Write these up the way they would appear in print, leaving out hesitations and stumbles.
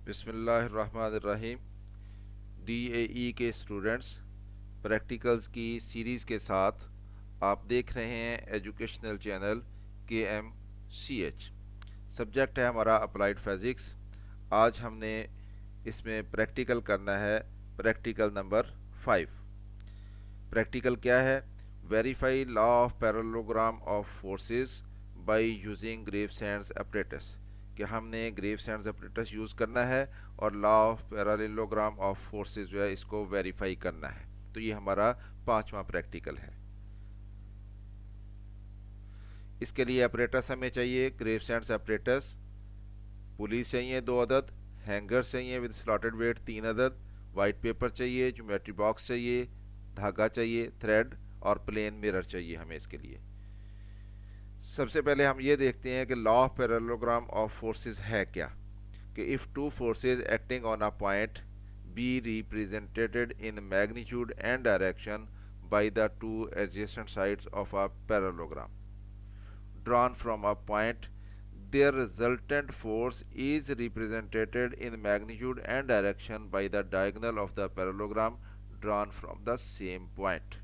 बिस्मिल्लाहिर्रहमानिर्रहीम। डीएई के students, practicals की सीरीज़ के साथ आप देख रहे हैं एजुकेशनल चैनल KMCH। सब्जेक्ट है हमारा अप्लाइड फिज़िक्स। आज हमने इसमें प्रैक्टिकल करना है, प्रैक्टिकल नंबर 5। प्रैक्टिकल क्या है? Verify law of parallelogram of forces by using Gravesande's apparatus. कि हमने ग्रेवसैंड्स एपरेटस यूज़ करना है और law of parallelogram of forces जो है इसको वेरीफाई करना है। तो ये हमारा 5वां प्रैक्टिकल है। इसके लिए एपरेटस हमें चाहिए, ग्रेवसैंड्स एपरेटस, पुलीस चाहिए 2 अदद, हैंगर्स चाहिए विद स्लॉटेड वेट 3 अदद, वाइट पेपर चाहिए, ज्योमेट्री बॉक्स चाहिए, धागा चाहिए, थ्रेड और प्लेन मिरर चाहिए हमें इसके लिए। सबसे पहले हम ये देखते हैं कि law of parallelogram of forces है क्या। कि if two forces acting on a point be represented in magnitude and direction by the two adjacent sides of a parallelogram drawn from a point, their resultant force is represented in magnitude and direction by the diagonal of the parallelogram drawn from the same point।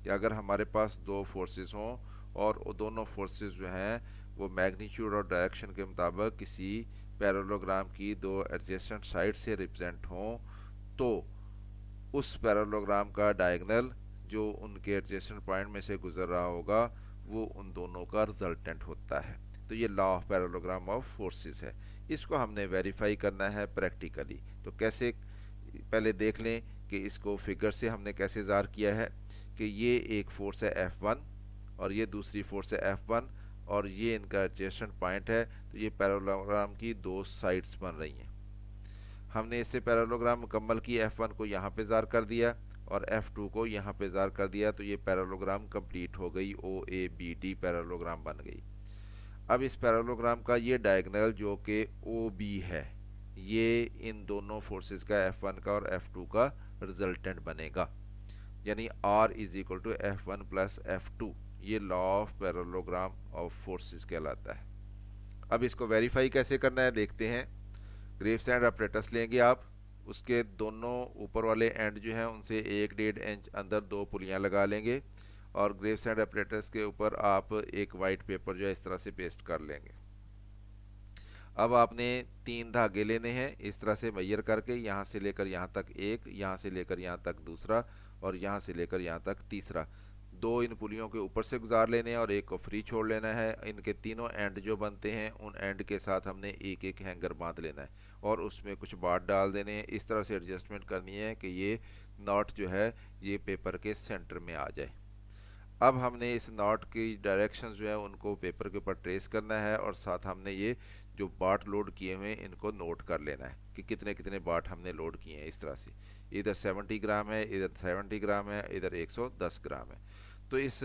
कि अगर हमारे पास दो forces हों और वो दोनों forces जो हैं वो मैग्नीट्यूड और डायरेक्शन के मुताबिक किसी पैरेललोग्राम की दो एडजेसेंट साइड से रिप्रेजेंट हों, तो उस पैरेललोग्राम का डायगोनल जो उनके एडजेसेंट पॉइंट में से गुजर रहा होगा वो उन दोनों का रिजल्टेंट होता है। तो ये law of parallelogram of forces है। इसको हमने वेरीफाई करना है प्रैक्टिकली। तो कैसे, पहले देख लें कि इसको फिगर से हमने कैसे ज़ाहिर किया है। कि ये एक फोर्स है F1 और ये दूसरी फोर्स है F1 और ये इनका एडजेसेंट पॉइंट है। तो ये पैरेललोग्राम की दो साइड्स बन रही हैं। हमने इससे पैरेललोग्राम मुकम्मल की, F1 को यहाँ पे ज़ाहिर कर दिया और F2 को यहाँ पे ज़ाहिर कर दिया। तो ये पैरेललोग्राम कंप्लीट हो गई, OABD पैरेललोग्राम बन गई। अब इस पैरेललोग्राम का ये डायगोनल जो कि OB है, ये इन दोनों फोर्सेस का F1 का और F2 का रिजल्टेंट बनेगा। यानी R is equal to F1 plus F2। ये law of parallelogram of forces कहलाता है। अब इसको वेरीफाई कैसे करना है देखते हैं। ग्रेवसैंड अपरेटस लेंगे आप, उसके दोनों ऊपर वाले एंड जो हैं उनसे 1.5 इंच अंदर दो पुलियाँ लगा लेंगे और ग्रेवसैंड अपरेटस के ऊपर आप एक वाइट पेपर जो है इस तरह से पेस्ट कर लेंगे। अब आपने 3 धागे लेने हैं इस तरह से मैयर करके, यहाँ से लेकर यहाँ तक एक, यहाँ से लेकर यहाँ तक दूसरा और यहाँ से लेकर यहाँ तक तीसरा। दो इन पुलियों के ऊपर से गुजार लेने हैं और एक को फ्री छोड़ लेना है। इनके तीनों एंड जो बनते हैं उन एंड के साथ हमने एक एक हैंगर बांध लेना है और उसमें कुछ बाट डाल देने हैं। इस तरह से एडजस्टमेंट करनी है कि ये नॉट जो है ये पेपर के सेंटर में आ जाए। अब हमने इस नॉट की डायरेक्शन जो है उनको पेपर के ऊपर ट्रेस करना है और साथ हमने ये जो बाट लोड किए हुए हैं इनको नोट कर लेना है कि कितने कितने बाट हमने लोड किए हैं। इस तरह से इधर 70 ग्राम है, इधर 70 ग्राम है, इधर 110 ग्राम है। तो इस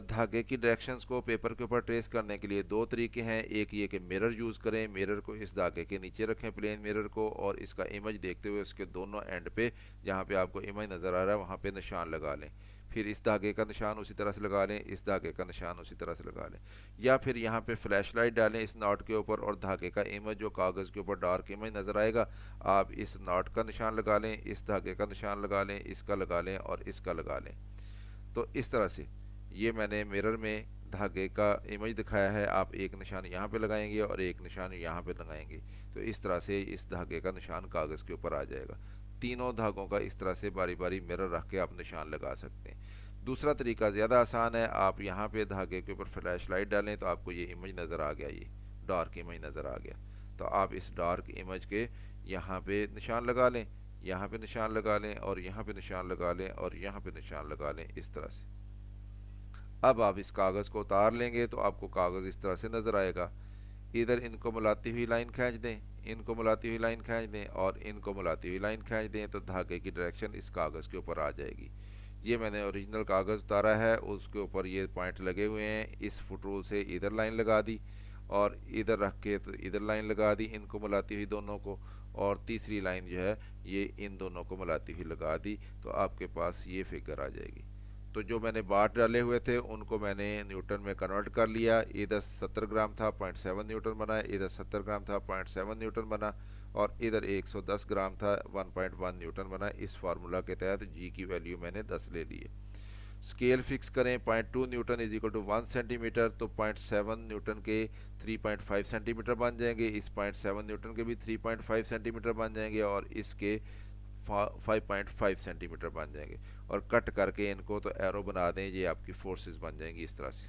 धागे की डायरेक्शंस को पेपर के ऊपर ट्रेस करने के लिए दो तरीके हैं। एक ये कि मिरर यूज़ करें, मिरर को इस धागे के नीचे रखें, प्लेन मिरर को, और इसका इमेज देखते हुए उसके दोनों एंड पे जहाँ पे आपको इमेज नज़र आ रहा है वहाँ पे निशान लगा लें। फिर इस धागे का निशान उसी तरह से लगा लें, इस धागे का निशान उसी तरह से लगा लें। या फिर यहाँ पे फ्लैश लाइट डालें इस नॉट के ऊपर और धागे का इमेज जो कागज़ के ऊपर डार्क इमेज नज़र आएगा, आप इस नॉट का निशान लगा लें, इस धागे का निशान लगा लें, इसका लगा लें और इसका लगा लें। तो इस तरह से ये मैंने मिरर में धागे का इमेज दिखाया है। आप एक निशान यहाँ पे लगाएंगे और एक निशान यहाँ पे लगाएंगे, तो इस तरह से इस धागे का निशान कागज़ के ऊपर आ जाएगा। तीनों धागों का इस तरह से बारी बारी मिरर रख के आप निशान लगा सकते हैं। दूसरा तरीका ज़्यादा आसान है। आप यहाँ पे धागे के ऊपर फ्लैश लाइट डालें तो आपको ये इमेज नज़र आ गया, ये डार्क इमेज नज़र आ गया। तो आप इस डार्क इमेज के यहाँ पे निशान लगा लें, यहाँ पे निशान लगा लें और यहाँ पे निशान लगा लें और यहाँ पे निशान लगा लें, इस तरह से। अब आप इस कागज़ को उतार लेंगे तो आपको कागज़ इस तरह से नज़र आएगा। इधर इनको मिलाती हुई लाइन खींच दें, इनको मिलाती हुई लाइन खींच दें और इनको मिलाती हुई लाइन खींच दें, तो धागे की डायरेक्शन इस कागज़ के ऊपर आ जाएगी। ये मैंने ओरिजिनल कागज़ उतारा है, उसके ऊपर ये पॉइंट लगे हुए हैं। इस फुट रूल से इधर लाइन लगा दी और इधर रख के तो इधर लाइन लगा दी, इनको मिलाती हुई दोनों को, और तीसरी लाइन जो है ये इन दोनों को मिलाती हुई लगा दी, तो आपके पास ये फिगर आ जाएगी। तो जो मैंने बार डाले हुए थे उनको मैंने न्यूटन में कन्वर्ट कर लिया। इधर 70 ग्राम था 0.7 न्यूटन बना, इधर 70 ग्राम था 0.7 न्यूटन बना, और इधर 110 ग्राम था 1.1 न्यूटन बना। इस फार्मूला के तहत जी की वैल्यू मैंने 10 ले ली है। स्केल फिक्स करें, 0.2 newton is equal to 1 centimetre, तो 0.7 न्यूटन के 3.5 सेंटीमीटर बन जाएंगे, इस 0.7 न्यूटन के भी 3.5 सेंटीमीटर बन जाएंगे, और इसके 5.5 सेंटीमीटर बन जाएंगे। और कट करके इनको तो एरो बना दें, ये आपकी फोर्सेस बन जाएंगी इस तरह से।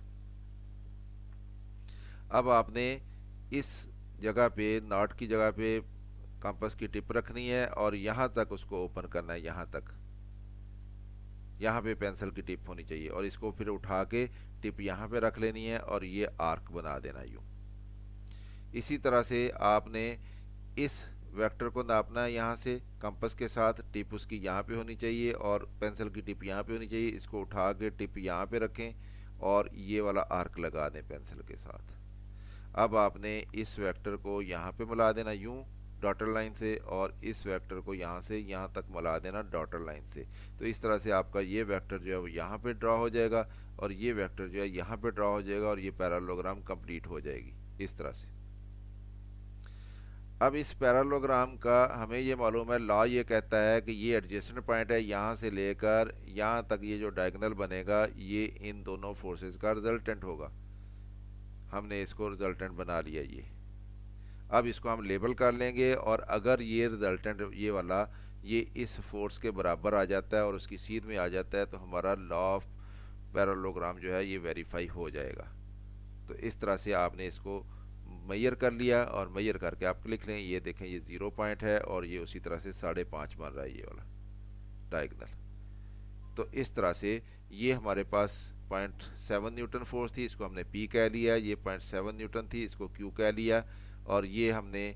अब आपने इस जगह पे, नॉट की जगह पे कंपास की टिप रखनी है और यहाँ तक उसको ओपन करना है, यहाँ तक, यहाँ पे पेंसिल की टिप होनी चाहिए, और इसको फिर उठा के टिप यहाँ पे रख लेनी है और ये आर्क बना देना यूं। इसी तरह से आपने इस वेक्टर को नापना है, यहाँ से कंपास के साथ टिप उसकी यहाँ पे होनी चाहिए और पेंसिल की टिप यहाँ पे होनी चाहिए। इसको उठा के टिप यहाँ पे रखें और ये वाला आर्क लगा दें पेंसिल के साथ। अब आपने इस वेक्टर को यहाँ पे मिला देना यूं डॉटर लाइन से, और इस वेक्टर को यहाँ से यहाँ तक मिला देना डॉटर लाइन से। तो इस तरह से आपका ये वेक्टर जो है वो यहाँ पे ड्रा हो जाएगा और ये वेक्टर जो है यहाँ पे ड्रा हो जाएगा, और ये पैरेललोग्राम कंप्लीट हो जाएगी इस तरह से। अब इस पैरेललोग्राम का हमें ये मालूम है, लॉ ये कहता है कि ये एडजेसेंट पॉइंट है, यहाँ से लेकर यहाँ तक ये जो डायगोनल बनेगा ये इन दोनों फोर्सेस का रिजल्टेंट होगा। हमने इसको रिजल्टेंट बना लिया ये। अब इसको हम लेबल कर लेंगे, और अगर ये रिजल्टेंट ये वाला ये इस फोर्स के बराबर आ जाता है और उसकी सीध में आ जाता है, तो हमारा लॉ ऑफ पैरेललोग्राम जो है ये वेरीफाई हो जाएगा। तो इस तरह से आपने इसको मैयर कर लिया, और मैयर करके आप लिख लें, ये देखें ये 0 पॉइंट है और ये उसी तरह से 5.5 बन रहा है ये वाला डायगोनल। तो इस तरह से ये हमारे पास 0.7 न्यूटन फोर्स थी, इसको हमने P कह लिया, ये 0.7 न्यूटन थी, इसको Q कह लिया, और ये हमने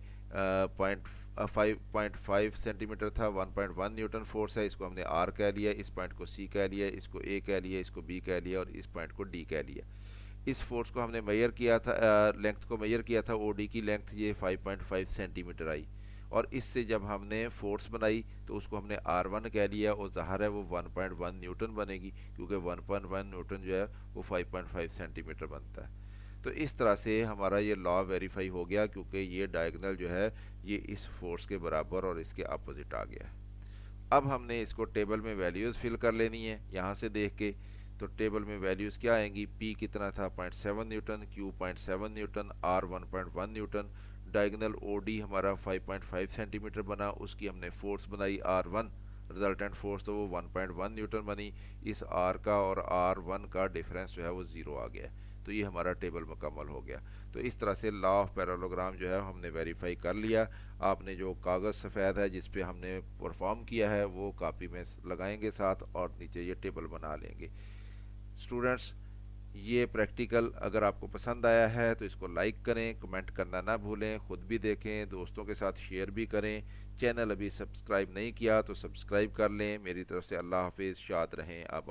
5.5 सेंटीमीटर था 1.1 न्यूटन फोर्स है, इसको हमने R कह लिया, इस पॉइंट को C कह लिया, इसको A कह लिया, इसको B कह लिया, और इस पॉइंट को D कह लिया। इस फोर्स को हमने मेजर किया था, लेंथ को मेजर किया था, OD की लेंथ ये 5.5 सेंटीमीटर आई, और इससे जब हमने फोर्स बनाई तो उसको हमने R1 कह लिया, और ज़ाहिर है वो 1.1 न्यूटन बनेगी, क्योंकि 1.1 न्यूटन जो है वो 5.5 सेंटीमीटर बनता है। तो इस तरह से हमारा ये लॉ वेरीफाई हो गया, क्योंकि ये डायगोनल जो है ये इस फोर्स के बराबर और इसके अपोजिट आ गया है। अब हमने इसको टेबल में वैल्यूज़ फिल कर लेनी है यहाँ से देख के। तो टेबल में वैल्यूज़ क्या आएंगी, P कितना था 0.7 Newton, Q 0.7 Newton, R 1.1 Newton, diagonal OD हमारा 5.5 सेंटीमीटर बना, उसकी हमने फोर्स बनाई R1, रिजल्टेंट फोर्स तो वो 1.1 न्यूटन बनी। इस R का और R1 का डिफरेंस जो है वो 0 आ गया। तो ये हमारा टेबल मुकम्मल हो गया। तो इस तरह से लॉ ऑफ पैरेललोग्राम जो है हमने वेरीफाई कर लिया। आपने जो कागज़ सफ़ेद है जिस पे हमने परफॉर्म किया है वो कॉपी में लगाएंगे साथ, और नीचे ये टेबल बना लेंगे। स्टूडेंट्स, ये प्रैक्टिकल अगर आपको पसंद आया है तो इसको लाइक करें, कमेंट करना ना भूलें, ख़ुद भी देखें, दोस्तों के साथ शेयर भी करें। चैनल अभी सब्सक्राइब नहीं किया तो सब्सक्राइब कर लें। मेरी तरफ से अल्लाह हाफिज़, शाद रहें आप।